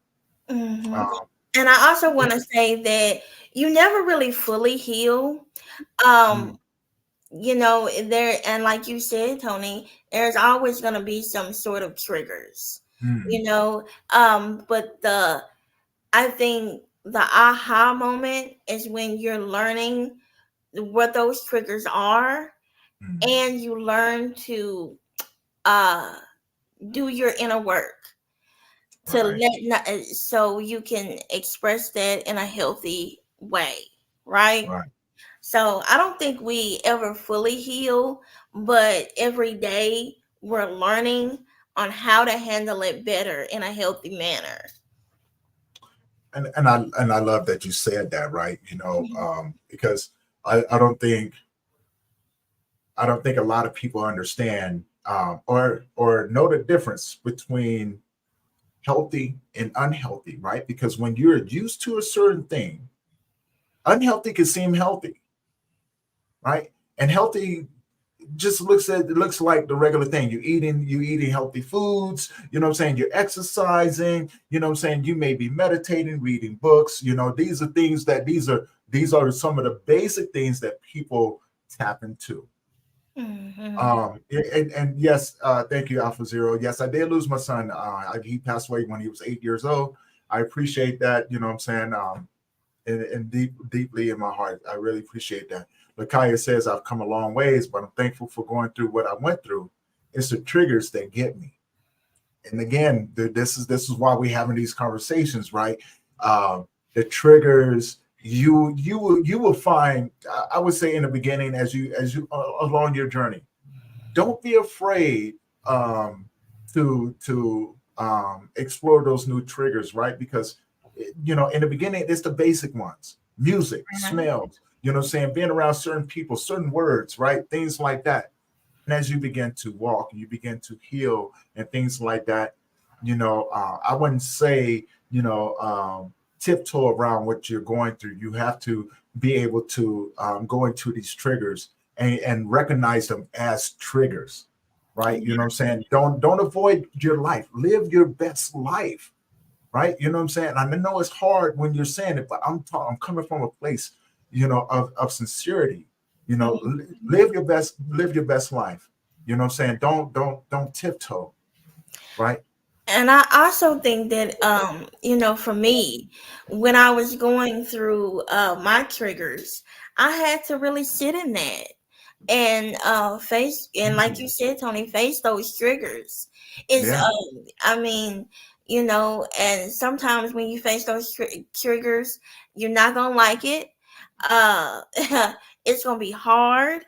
B: Hmm.
A: Um,
B: And I also want to say that you never really fully heal. Um,
A: mm,
B: there, and like you said, Tony, there's always going to be some sort of triggers,
A: mm,
B: but I think the aha moment is when you're learning what those triggers are,
A: mm.
B: and you learn to uh do your inner work to
A: Right,
B: so you can express that in a healthy way, right?
A: right.
B: So I don't think we ever fully heal, but every day we're learning on how to handle it better in a healthy manner.
A: And I love that you said that, right? Because I don't think a lot of people understand or know the difference between healthy and unhealthy, right? Because when you're used to a certain thing, unhealthy can seem healthy, right? And healthy just looks like the regular thing. You eating healthy foods, you know what I'm saying? You're exercising, you know what I'm saying? You may be meditating, reading books, these are things that these are some of the basic things that people tap into.
B: Hmm.
A: And yes, thank you, Alpha Zero. Yes, I did lose my son. He passed away when he was 8 years old. I appreciate that, you know what I'm saying? And deeply in my heart. I really appreciate that. Lakaya says I've come a long ways, but I'm thankful for going through what I went through. It's the triggers that get me. And again, this is why we're having these conversations, right? The triggers you will find. I would say in the beginning, as you along your journey, don't be afraid to explore those new triggers, right? Because in the beginning, it's the basic ones: music, smells. You know what I'm saying? Being around certain people, certain words, right? Things like that. And as you begin to walk and you begin to heal and things like that, I wouldn't say, tiptoe around what you're going through. You have to be able to go into these triggers and recognize them as triggers, right? You know what I'm saying? Don't avoid your life. Live your best life, right? You know what I'm saying? I know it's hard when you're saying it, but I'm coming from a place, of sincerity. Live your best life. You know what I'm saying? Don't tiptoe, right?
B: And I also think that, for me, when I was going through my triggers, I had to really sit in that and face, and like you
A: Mm,
B: said, Tony, face those triggers. Is
A: yeah,
B: I mean, and sometimes when you face those triggers, you're not gonna like it. Uh, it's gonna be hard,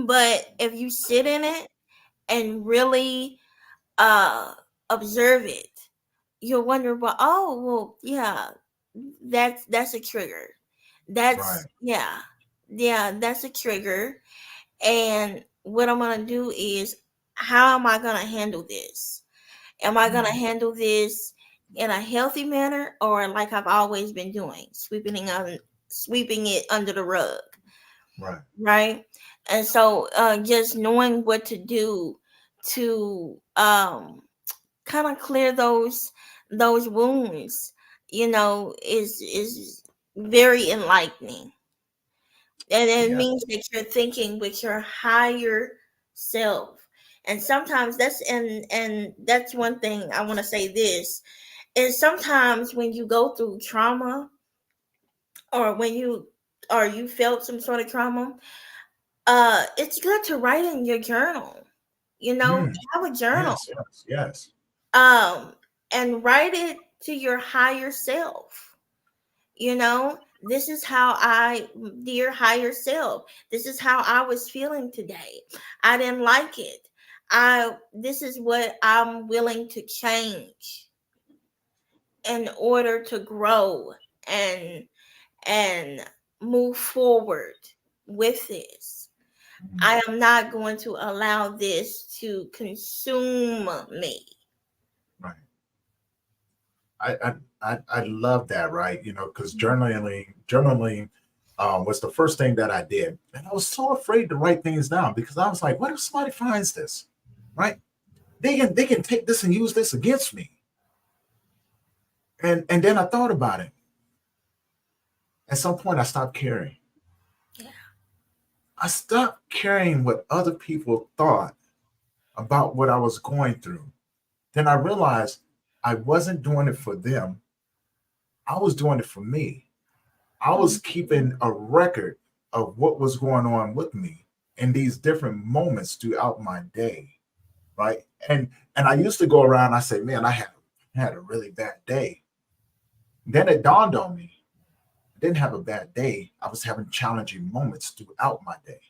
B: but if you sit in it and really uh observe it, you'll wonder, well, oh, well, yeah, that's a trigger.
A: right.
B: Yeah, that's a trigger. And what I'm gonna do is, how am I gonna handle this? Am I gonna
A: Mm,
B: handle this in a healthy manner, or like I've always been doing, sweeping it under the rug,
A: right.
B: right? And so, just knowing what to do to kind of clear those wounds, is very enlightening. And it
A: Yeah.
B: means that you're thinking with your higher self. And sometimes that's one thing I want to say, this is, sometimes when you go through trauma, or you felt some sort of trauma, it's good to write in your journal.
A: Mm,
B: Have a journal,
A: yes, yes, yes.
B: um and write it to your higher self. This is how dear higher self, this is how I was feeling today. I didn't like it. This is what I'm willing to change in order to grow and and move forward with this.
A: Mm,
B: I am not going to allow this to consume me.
A: right. I love that, right? Because journaling was the first thing that I did. And I was so afraid to write things down because I was like, what if somebody finds this? Right? They can take this and use this against me. And then I thought about it. At some point I stopped caring.
B: Yeah.
A: I stopped caring what other people thought about what I was going through. Then I realized I wasn't doing it for them. I was doing it for me. I was
B: Mhm.
A: keeping a record of what was going on with me in these different moments throughout my day, right? And I used to go around. I say, man, I had a really bad day. Then it dawned on me, I didn't have a bad day. I was having challenging moments throughout my day.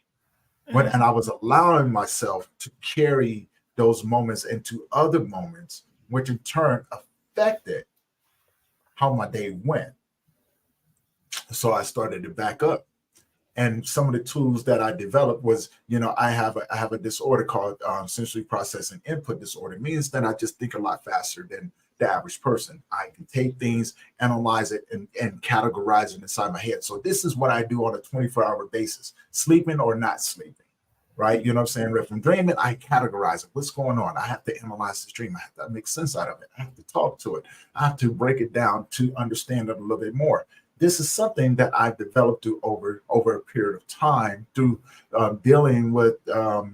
A: And I
B: Mhm.
A: was allowing myself to carry those moments into other moments, which in turn affected how my day went. So I started to back up. And some of the tools that I developed was, I have a disorder called sensory processing input disorder. It means that I just think a lot faster than the average person. I can take things, analyze it, and categorize it inside my head. So this is what I do on a 24-hour basis, sleeping or not sleeping. Right, you know what I'm saying? If I'm dreaming, I categorize it. What's going on? I have to analyze this dream. I have to make sense out of it. I have to talk to it. I have to break it down to understand it a little bit more. This is something that I've developed through over a period of time through dealing with my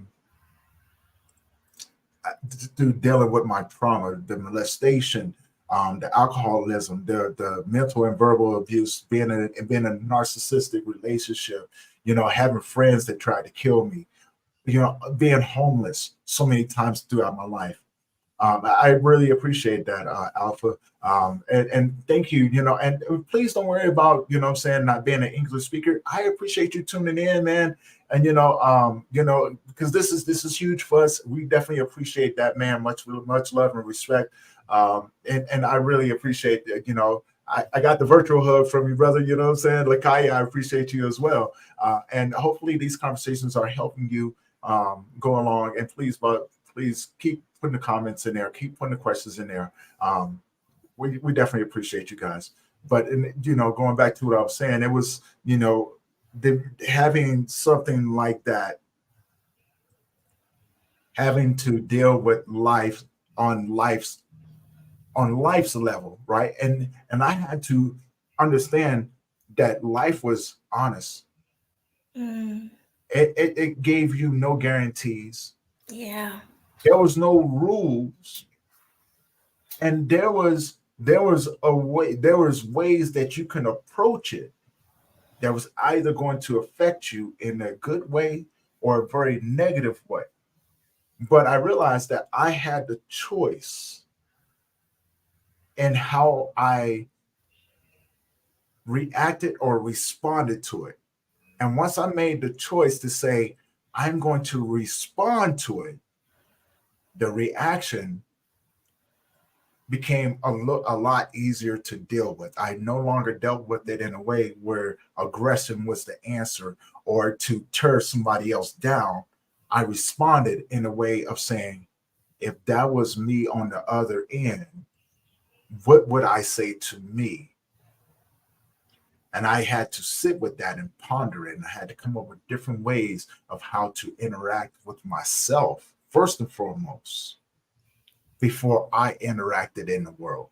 A: trauma, the molestation, the alcoholism, the mental and verbal abuse, being in a narcissistic relationship, having friends that tried to kill me, being homeless so many times throughout my life. I really appreciate that, Alpha. And thank you, and please don't worry about, what I'm saying, not being an English speaker. I appreciate you tuning in, man. And because this is huge for us. We definitely appreciate that, man. Much love and respect. And I really appreciate that, I got the virtual hug from you, brother. You know what I'm saying? Lakaya, I appreciate you as well. And hopefully these conversations are helping you go along. And please keep putting the comments in there, keep putting the questions in there. Um, we definitely appreciate you guys. But going back to what I was saying, it was having something like that, having to deal with life on life's on life's level, right? And I had to understand that life was honest.
B: Mm.
A: It gave you no guarantees.
B: Yeah.
A: There was no rules, and there was ways that you can approach it that was either going to affect you in a good way or a very negative way. But I realized that I had the choice in how I reacted or responded to it. And once I made the choice to say, I'm going to respond to it, the reaction became a lot easier to deal with. I no longer dealt with it in a way where aggression was the answer or to tear somebody else down. I responded in a way of saying, if that was me on the other end, what would I say to me? And I had to sit with that and ponder it. And I had to come up with different ways of how to interact with myself, first and foremost, before I interacted in the world.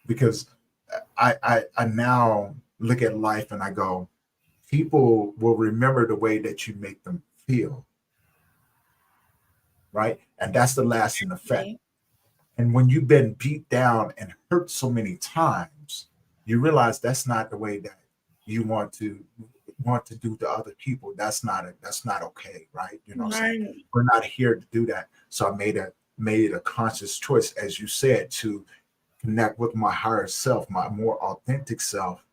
A: Because I now look at life and I go, people will remember the way that you make them feel, right? And that's the lasting effect.
B: Okay.
A: And when you've been beat down and hurt so many times, you realize that's not the way that you want to do to other people. That's not okay, right? You know what I'm saying?
B: Right.
A: We're not here to do that. So I made a conscious choice, as you said, to connect with my higher self, my more authentic self.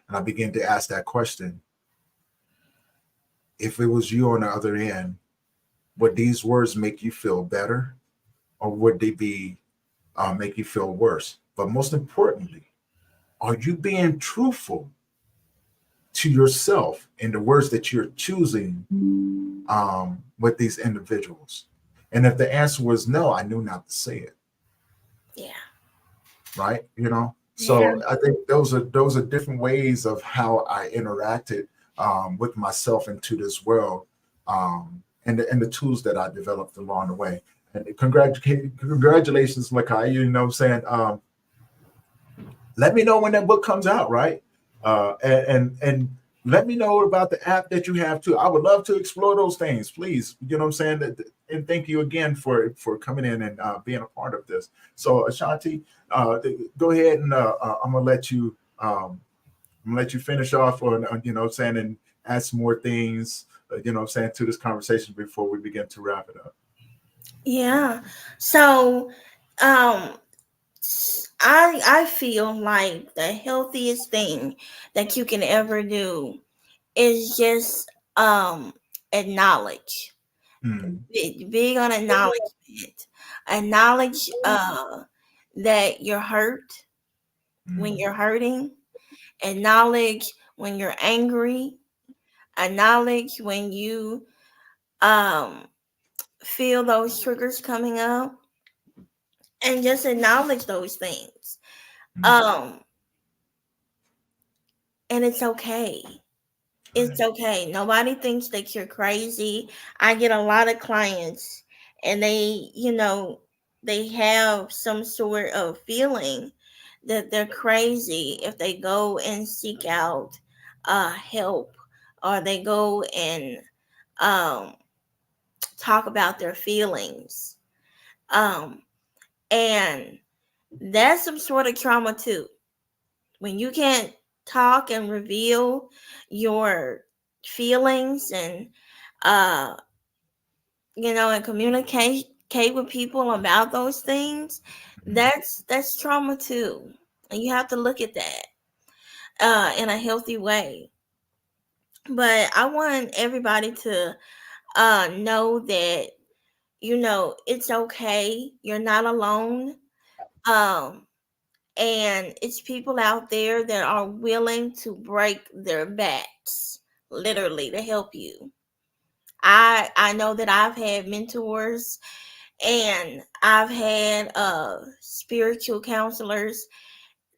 A: And I began to ask that question: if it was you on the other end, would these words make you feel better, or would they be make you feel worse? But most importantly, are you being truthful to yourself in the words that you're choosing with these individuals? And if the answer was no, I knew not to say it,
B: Yeah.
A: right?
B: Yeah.
A: So I think those are different ways of how I interacted with myself into this world, and the tools that I developed along the way. And congratulations, Makai. You know, what I'm saying, let me know when that book comes out, right? And let me know about the app that you have too. I would love to explore those things, please. You know what I'm saying? And thank you again for coming in and being a part of this. So Ashanti, go ahead and I'm gonna let you I'm gonna let you finish off on you know what I'm saying, and add some more things you know what I'm saying, to this conversation before we begin to wrap it up.
B: Yeah. So, um, I feel like the healthiest thing that you can ever do is just acknowledge.
A: Mm,
B: Big on acknowledgement. Acknowledge that you're hurt when
A: mm,
B: you're hurting. Acknowledge when you're angry. Acknowledge when you um feel those triggers coming up, and just acknowledge those things.
A: mm.
B: Um and it's okay. It's
A: Right.
B: okay. Nobody thinks that you're crazy. I get a lot of clients and they have some sort of feeling that they're crazy if they go and seek out help, or they go and um, talk about their feelings. Um, and that's some sort of trauma too. When you can't talk and reveal your feelings, and uh and communicate with people about those things,
A: Mm.
B: that's trauma too, and you have to look at that in a healthy way. But I want everybody to know that it's okay, you're not alone. um and it's people out there that are willing to break their backs, literally, to help you. I know that I've had mentors, and I've had spiritual counselors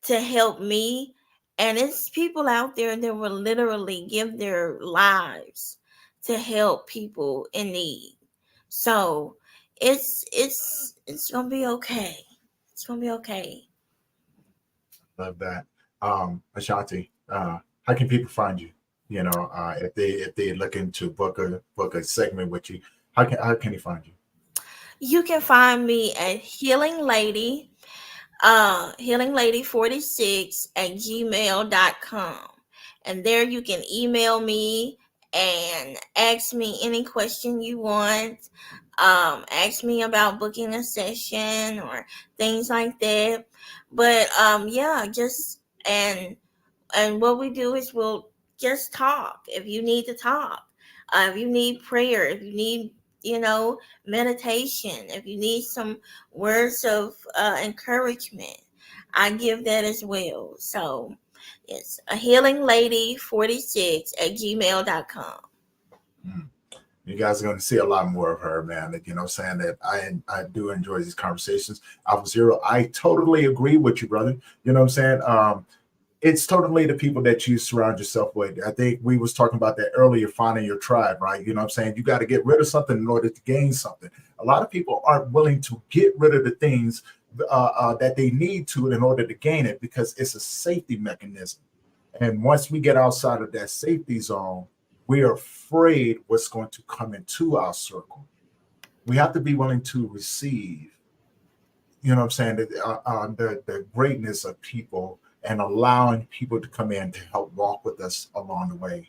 B: to help me, and it's people out there that will literally give their lives to help people in need. So it's gonna be okay. It's gonna be okay.
A: Love that. Ashanti, how can people find you? You know, if they're looking to book a segment with you, how can they find you?
B: You can find me at Healing Lady 46 at gmail.com. And there you can email me and ask me any question you want. Ask me about booking a session or things like that. But yeah, just and what we do is we'll just talk if you need to talk. If you need prayer, if you need, you know, meditation, if you need some words of encouragement, I give that as well. So it's a healing lady 46 at gmail.com.
A: Mm. You guys are going to see a lot more of her, man. You know, saying that I do enjoy these conversations. Alpha Zero, I totally agree with you, brother. You know what I'm saying? It's totally the people that you surround yourself with. I think we was talking about that earlier, finding your tribe, right? You know what I'm saying? You got to get rid of something in order to gain something. A lot of people aren't willing to get rid of the things that they need to in order to gain it, because it's a safety mechanism. And once we get outside of that safety zone, we are afraid what's going to come into our circle. We have to be willing to receive, you know what I'm saying, the greatness of people, and allowing people to come in to help walk with us along the way.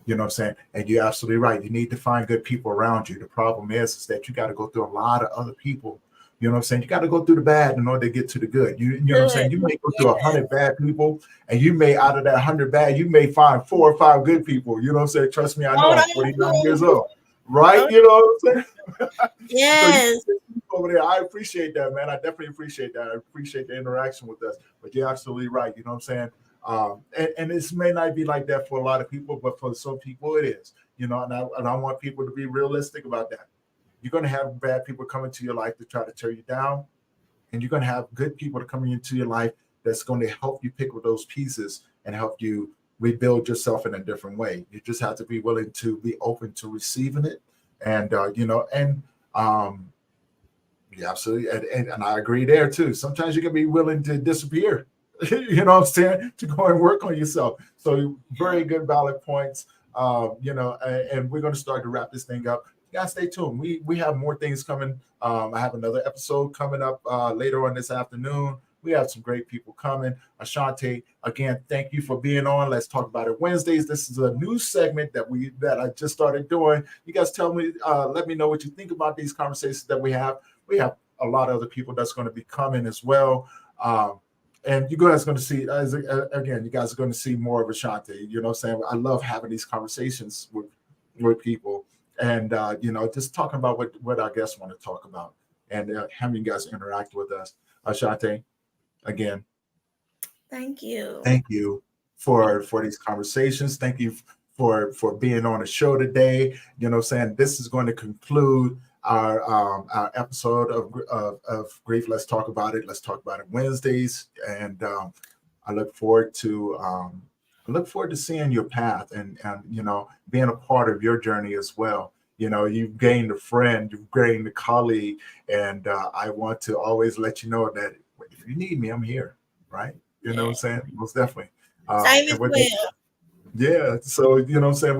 A: You know what I'm saying? And you're absolutely right. You need to find good people around you. The problem is that you got to go through a lot of other people. You know what I'm saying? You got to go through the bad in order to get to the good. You know what I'm
B: Good.
A: saying? You may go through
B: Yeah.
A: 100 bad people, and you may, out of that 100 bad, you may find 4 or 5 good people. You know what I'm saying? Trust me, I know.
B: Hold
A: I'm
B: on
A: 49
B: to
A: years
B: 'em.
A: old, right?
B: Hold-
A: You know what I'm saying? So you
B: Yes.
A: over there, I appreciate that, man. I definitely appreciate that. I appreciate the interaction with us. But you're absolutely right. You know what I'm saying? And this may not be like that for a lot of people, but for some people it is. You know, and I want people to be realistic about that. You're going to have bad people come into your life to try to tear you down, and you're going to have good people to come into your life that's going to help you pick up those pieces and help you rebuild yourself in a different way. You just have to be willing to be open to receiving it. And, um, yeah, absolutely. And I agree there too. Sometimes you can be willing to disappear, you know what I'm saying, to go and work on yourself. So very good valid points. And we're going to start to wrap this thing up. You guys stay tuned. We have more things coming. I have another episode coming up later on this afternoon. We have some great people coming. Ashanti, again, thank you for being on. Let's talk about it Wednesdays. This is a new segment that I just started doing. You guys tell me, let me know what you think about these conversations that we have. We have a lot of other people that's going to be coming as well. And you guys are going to see, again, you guys are going to see more of Ashanti. You know what I'm saying? I love having these conversations with people and, just talking about what our guests want to talk about and having you guys interact with us. Ashanti, again,
B: Thank you.
A: thank you for these conversations. Thank you for being on the show today. You know what I'm saying? This is going to conclude our episode of Grief. Let's talk about it. Let's talk about it Wednesdays. And I look forward to seeing your path and being a part of your journey as well. You've gained a friend, you've gained a colleague, and I want to always let you know that if you need me, I'm here, right? You know what I'm saying? Most definitely.
B: Same as
A: And
B: well.
A: yeah, so you know what I'm saying?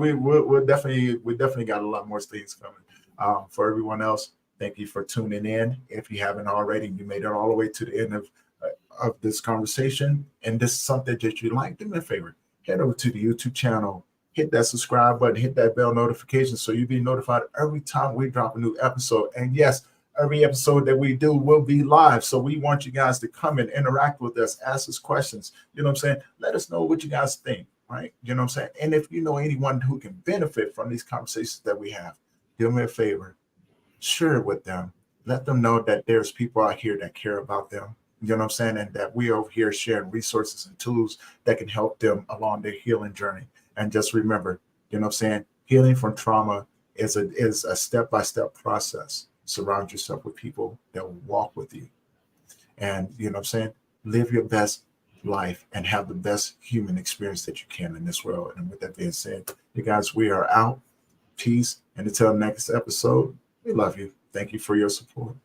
A: We definitely got a lot more things coming. For everyone else, thank you for tuning in. If you haven't already, you made it all the way to the end of this conversation, and this is something that you like, do me a favor. Head over to the YouTube channel, hit that subscribe button, hit that bell notification so you'll be notified every time we drop a new episode. And yes, every episode that we do will be live. So we want you guys to come and interact with us, ask us questions. You know what I'm saying? Let us know what you guys think, right? You know what I'm saying? And if you know anyone who can benefit from these conversations that we have, do me a favor, share it with them. Let them know that there's people out here that care about them. You know what I'm saying? And that we over here sharing resources and tools that can help them along their healing journey. And just remember, you know what I'm saying? Healing from trauma is a step-by-step process. Surround yourself with people that will walk with you. And you know what I'm saying? Live your best life and have the best human experience that you can in this world. And with that being said, you guys, we are out. Peace. And until next episode, we love you. Thank you for your support.